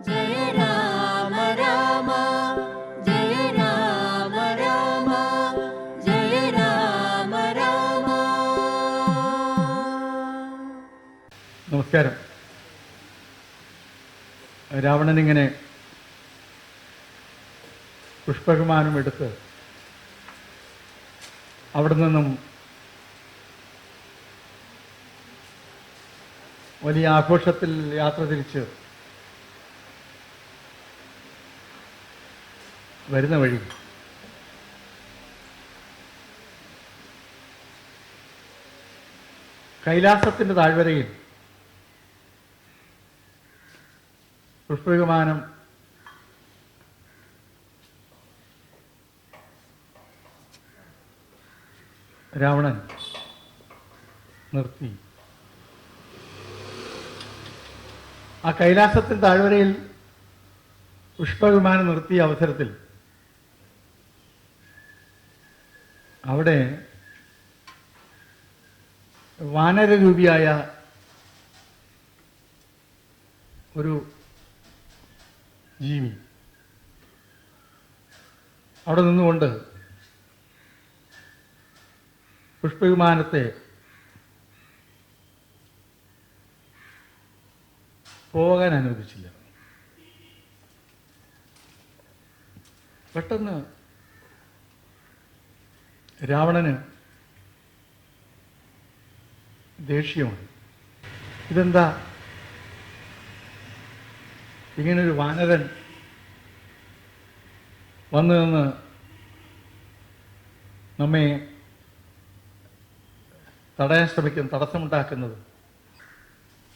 ജയ രാമ രാമ ജയ രാമ രാമ ജയ രാമ രാമ. നമസ്കാരം. രാവണനിങ്ങനെ പുഷ്പവിമാനം എടുത്ത് അവിടെ നിന്നും വലിയ ആഘോഷത്തിൽ യാത്ര തിരിച്ച് വരുന്ന വഴി കൈലാസത്തിൻ്റെ താഴ്വരയിൽ പുഷ്പവിമാനം രാവണൻ നിർത്തി. ആ കൈലാസത്തിൻ്റെ താഴ്വരയിൽ പുഷ്പവിമാനം നിർത്തിയ അവസരത്തിൽ അവിടെ വാനരരൂപിയായ ഒരു ജീവി അവിടെ നിന്നുകൊണ്ട് പുഷ്പവിമാനത്തെ പോകാൻ അനുവദിച്ചില്ല. പെട്ടെന്ന് രാവണന് ദേഷ്യമാണ്. ഇതെന്താ ഇങ്ങനൊരു വാനരൻ വന്നു നിന്ന് നമ്മെ തടയാൻ ശ്രമിക്കുന്ന തടസ്സമുണ്ടാക്കുന്നത്?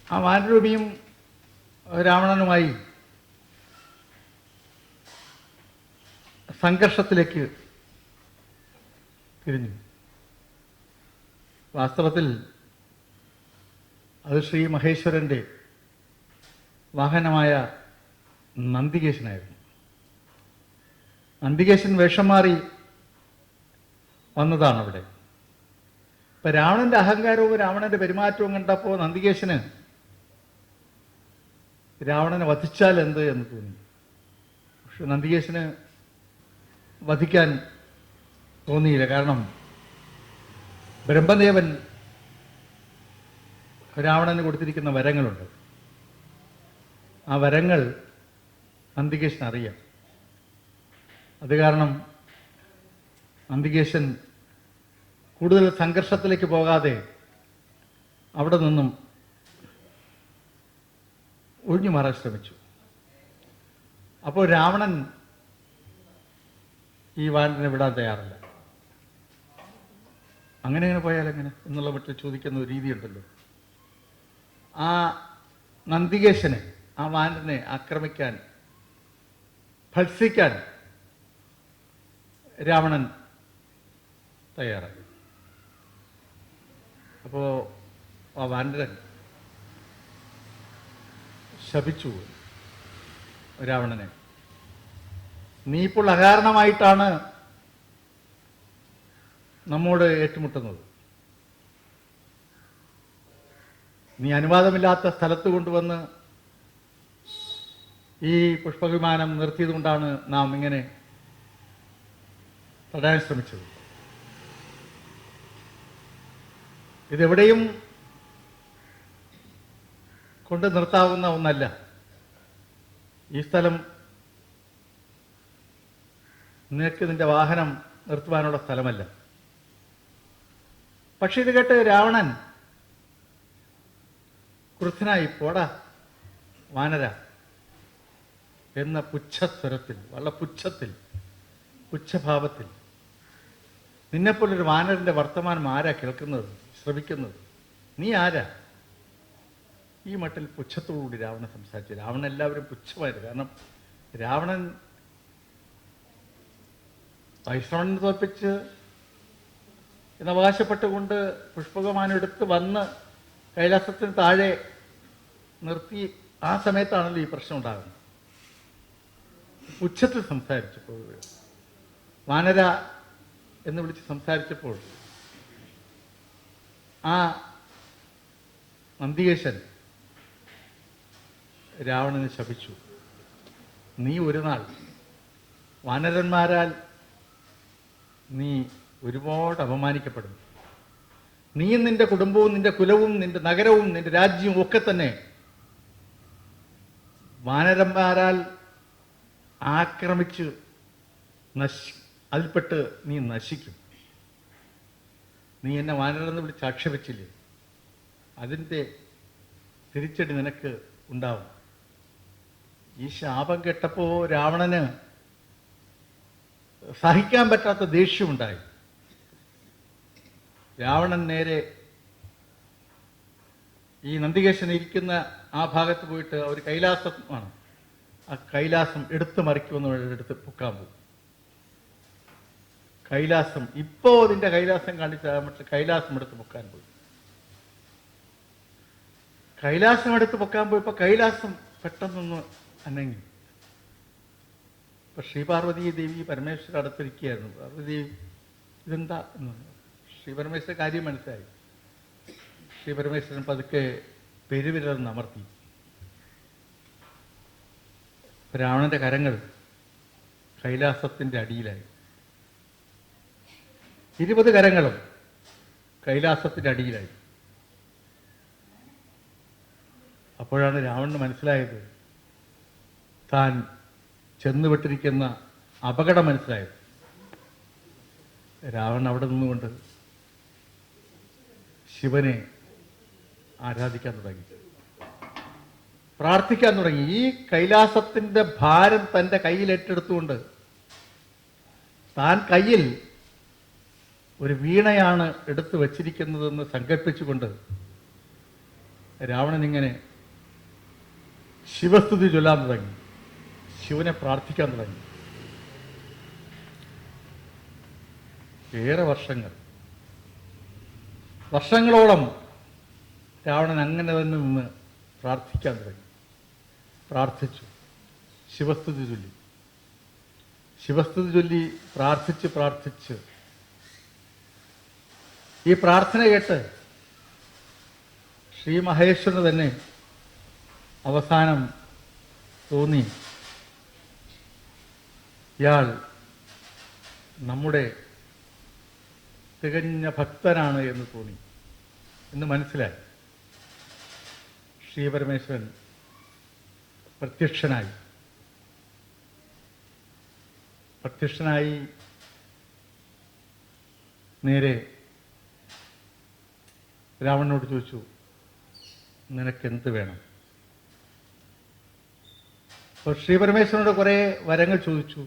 ആ വാനരൂപിയും രാവണനുമായി സംഘർഷത്തിലേക്ക് തിരിഞ്ഞു. വാസ്തവത്തിൽ അത് ശ്രീ മഹേശ്വരൻ്റെ വാഹനമായ നന്ദികേശനായിരുന്നു. നന്ദികേശൻ വേഷം മാറി വന്നതാണ് അവിടെ. ഇപ്പം രാവണൻ്റെ അഹങ്കാരവും രാവണൻ്റെ പെരുമാറ്റവും കണ്ടപ്പോൾ നന്ദികേശന് രാവണനെ വധിച്ചാൽ എന്ത് എന്ന് തോന്നി. പക്ഷെ നന്ദികേശന് വധിക്കാൻ തോന്നിയില്ല. കാരണം ബ്രഹ്മദേവൻ രാവണന് കൊടുത്തിരിക്കുന്ന വരങ്ങളുണ്ട്. ആ വരങ്ങൾ നന്ദികേശൻ അറിയാം. അത് കാരണം നന്ദികേശൻ കൂടുതൽ സംഘർഷത്തിലേക്ക് പോകാതെ അവിടെ നിന്നും ഒഴിഞ്ഞു മാറാൻ ശ്രമിച്ചു. അപ്പോൾ രാവണൻ ഈ വാനരനെ വിടാൻ തയ്യാറല്ല. അങ്ങനെ പോയാൽ എങ്ങനെ എന്നുള്ള മട്ടിൽ ചോദിക്കുന്ന ഒരു രീതിയുണ്ടല്ലോ. ആ നന്ദികേശനെ, ആ വാനരനെ ആക്രമിക്കാൻ, ഭത്സിക്കാൻ രാവണൻ തയ്യാറായി. അപ്പോൾ ആ വാനരൻ ശപിച്ചു രാവണനെ. നീ ഇപ്പോൾ അകാരണമായിട്ടാണ് നമ്മോട് ഏറ്റുമുട്ടുന്നത്. നീ അനുവാദമില്ലാത്ത സ്ഥലത്ത് കൊണ്ടുവന്ന് ഈ പുഷ്പവിമാനം നിർത്തിയത് കൊണ്ടാണ് നാം ഇങ്ങനെ തടയാൻ ശ്രമിച്ചത്. ഇതെവിടെയും കൊണ്ട് നിർത്താവുന്ന ഒന്നല്ല. ഈ സ്ഥലം നിനക്ക് നിന്റെ വാഹനം നിർത്തുവാനുള്ള സ്ഥലമല്ല. പക്ഷെ ഇത് കേട്ട് രാവണൻ ക്രുദ്ധനായി, പോടാ വാനര എന്ന പുച്ഛസ്വരത്തിൽ, വളരെ പുച്ഛത്തിൽ, പുച്ഛഭാവത്തിൽ, നിന്നെപ്പോലൊരു വാനരന്റെ വർത്തമാനം ആരാ കേൾക്കുന്നത്, ശ്രവിക്കുന്നത്? നീ ആരാ? ഈ മട്ടിൽ പുച്ഛത്തോടുകൂടി രാവണൻ സംസാരിച്ചു. രാവണൻ എല്ലാവരും പുച്ഛമായിരുന്നു. കാരണം രാവണൻ വൈശ്രവണനെ തോൽപ്പിച്ച് എന്നവകാശപ്പെട്ടുകൊണ്ട് പുഷ്പവിമാനം എടുത്ത് വന്ന് കൈലാസത്തിന് താഴെ നിർത്തി. ആ സമയത്താണല്ലോ ഈ പ്രശ്നം ഉണ്ടാകുന്നത്. ഉച്ചത്തിൽ സംസാരിച്ചപ്പോൾ, വാനര എന്ന് വിളിച്ച് സംസാരിച്ചപ്പോൾ ആ നന്ദികേശൻ രാവണനെ ശപിച്ചു. നീ ഒരു നാൾ വാനരന്മാരാൽ നീ ഒരുപാട് അപമാനിക്കപ്പെടും. നീയും നിന്റെ കുടുംബവും നിന്റെ കുലവും നിന്റെ നഗരവും നിന്റെ രാജ്യവും ഒക്കെ തന്നെ വാനരന്മാരാൽ ആക്രമിച്ച് അതിൽപ്പെട്ട് നീ നശിക്കും. നീ എന്നെ വാനരെന്ന് വിളിച്ച് ആക്ഷേപിച്ചില്ലേ, അതിൻ്റെ തിരിച്ചടി നിനക്ക് ഉണ്ടാവും. ഈ ശാപം കേട്ടപ്പോൾ രാവണന് സഹിക്കാൻ പറ്റാത്ത ദേഷ്യമുണ്ടായി. രാവണൻ നേരെ ഈ നന്ദികേശൻ ഇരിക്കുന്ന ആ ഭാഗത്ത് പോയിട്ട് ഒരു കൈലാസമാണ്, ആ കൈലാസം എടുത്തു മറിക്കുമെന്ന് എടുത്ത് പൊക്കാൻ പോകും. കൈലാസം ഇപ്പോൾ അതിൻ്റെ കൈലാസം കാണിച്ച മറ്റു കൈലാസം എടുത്ത് പൊക്കാൻ പോയി. കൈലാസം എടുത്ത് പൊക്കാൻ പോയപ്പോൾ കൈലാസം പെട്ടെന്നൊന്ന് അനങ്ങി. ഇപ്പൊ ശ്രീപാർവതി ദേവി പരമേശ്വരൻ അടുത്തിരിക്കുകയായിരുന്നു. പാർവതി ഇതെന്താ എന്ന് ശ്രീ പരമേശ്വരൻ കാര്യം മനസ്സിലായി. ശ്രീ പരമേശ്വരൻ പതുക്കെ പെരുവിരൽ അമർത്തി. രാവണന്റെ കരങ്ങൾ കൈലാസത്തിന്റെ അടിയിലായി. 20 കരങ്ങളും കൈലാസത്തിന്റെ അടിയിലായി. അപ്പോഴാണ് രാവണന് മനസ്സിലായത്, താൻ ചെന്നുവിട്ടിരിക്കുന്ന അപകടം മനസ്സിലായത്. രാവണൻ അവിടെ നിന്നുകൊണ്ട് ശിവനെ ആരാധിക്കാൻ തുടങ്ങി, പ്രാർത്ഥിക്കാൻ തുടങ്ങി. ഈ കൈലാസത്തിന്റെ ഭാരം തൻ്റെ കയ്യിൽ ഏറ്റെടുത്തുകൊണ്ട് താൻ കയ്യിൽ ഒരു വീണയാണ് എടുത്തു വച്ചിരിക്കുന്നതെന്ന് സങ്കല്പിച്ചുകൊണ്ട് രാവണൻ ഇങ്ങനെ ശിവസ്തുതി ചൊല്ലാൻ തുടങ്ങി, ശിവനെ പ്രാർത്ഥിക്കാൻ തുടങ്ങി. ഏറെ വർഷങ്ങളോളം രാവണൻ അങ്ങനെ തന്നെ നിന്ന് പ്രാർത്ഥിക്കാൻ തുടങ്ങി. പ്രാർത്ഥിച്ചു, ശിവസ്തുതി ചൊല്ലി പ്രാർത്ഥിച്ച് ഈ പ്രാർത്ഥന കേട്ട് ശ്രീ മഹേശ്വരന് തന്നെ അവസാനം തോന്നി, ഇയാൾ നമ്മുടെ തികഞ്ഞ ഭക്തനാണ് എന്ന് തോന്നി, എന്ന് മനസ്സിലായി. ശ്രീ പരമേശ്വരൻ പ്രത്യക്ഷനായി നേരെ രാവണനോട് ചോദിച്ചു, നിനക്കെന്ത് വേണം? അപ്പോൾ ശ്രീ പരമേശ്വരനോട് കുറേ വരങ്ങൾ ചോദിച്ചു.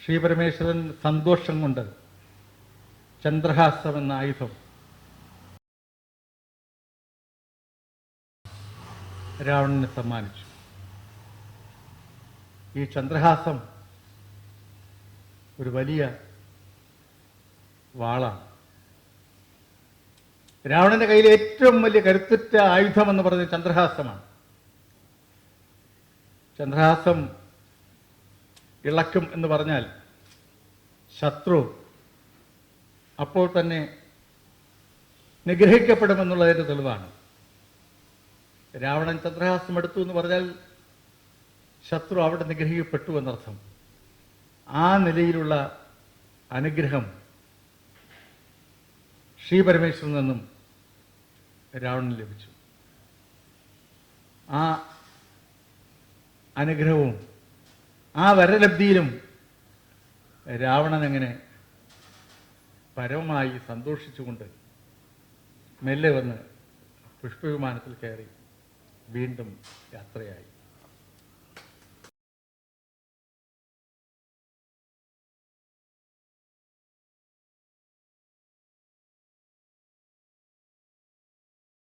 ശ്രീ പരമേശ്വരൻ സന്തോഷം കൊണ്ട് ചന്ദ്രഹാസം എന്ന ആയുധം രാവണന് സമ്മാനിച്ചു. ഈ ചന്ദ്രഹാസം ഒരു വലിയ വാളാണ്. രാവണന്റെ കയ്യിലെ ഏറ്റവും വലിയ കരുത്തുറ്റ ആയുധം എന്ന് പറയുന്നത് ചന്ദ്രഹാസമാണ്. ചന്ദ്രഹാസം ഇളക്കും എന്ന് പറഞ്ഞാൽ ശത്രു അപ്പോൾ തന്നെ നിഗ്രഹിക്കപ്പെടുമെന്നുള്ളതിൻ്റെ തെളിവാണ്. രാവണൻ ചന്ദ്രഹാസം എടുത്തു എന്ന് പറഞ്ഞാൽ ശത്രു അവിടെ നിഗ്രഹിക്കപ്പെട്ടു എന്നർത്ഥം. ആ നിലയിലുള്ള അനുഗ്രഹം ശ്രീ പരമേശ്വരനിൽ നിന്നും രാവണന് ലഭിച്ചു. ആ അനുഗ്രഹവും ആ വരലബ്ധിയിലും രാവണൻ അങ്ങനെ പരമമായി സന്തോഷിച്ചുകൊണ്ട് മെല്ലെ വന്ന് പുഷ്പവിമാനത്തിൽ കയറി വീണ്ടും യാത്രയായി.